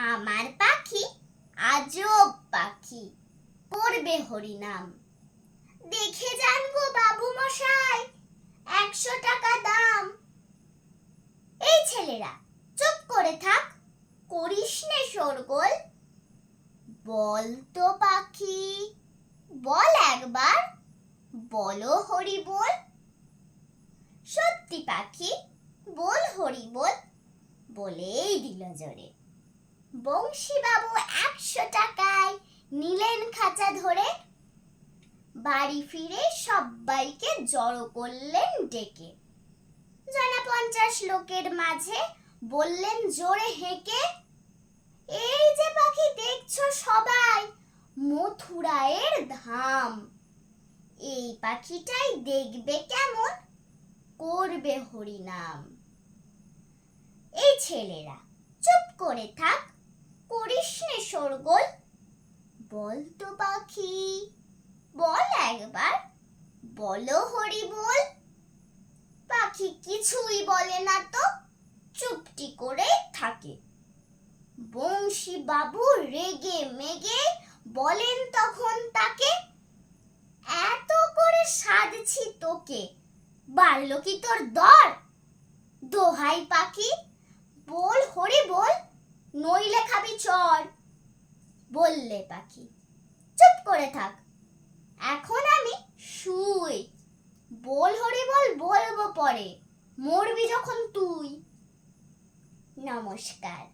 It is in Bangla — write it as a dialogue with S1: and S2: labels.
S1: আমার পাখি আজব পাখি, করবে হরিনাম। দেখে যান গো বাবু মশাই, 100 টাকা দাম। এই ছেলেরা চুপ করে থাক, করিস নে শোরগোল। বল তো পাখি, বল একবার, বলো হরি বল। সত্যি পাখি বল হরি বল, বলেই দিল জোরে। বংশী বাবু 100 টাকায় নিলেন খাঁচা ধরে। বাড়ি ফিরে সবাইকে জড়ো করলেন ডেকে। জানা 50 লোকের মাঝে বললেন জোরে হেঁকে, এই যে পাখি দেখছো সবাই, মথুরায়ের ধাম। এই পাখিটাই দেখবে কেমন, করবে হরিনাম। এই ছেলেরা চুপ করে থাক, করিস নে শোরগোল। বল তো পাখি, বল একবার, বলো হরি বল। পাখি কিছুই বলে না তো, চুপটি করে থাকে। বংশী বাবু রেগে মেগে বলেন তখন তাকে, এত করে সাধছি তোকে, বাড়লো কি তোর দর? দোহাই পাখি বল হরি বল, নইলে খাবি চড়। বললে পাখি চুপ করে থাক, এখন আমি শুই। বল হরি বল বলবো পরে, মরবি যখন তুই। নমস্কার।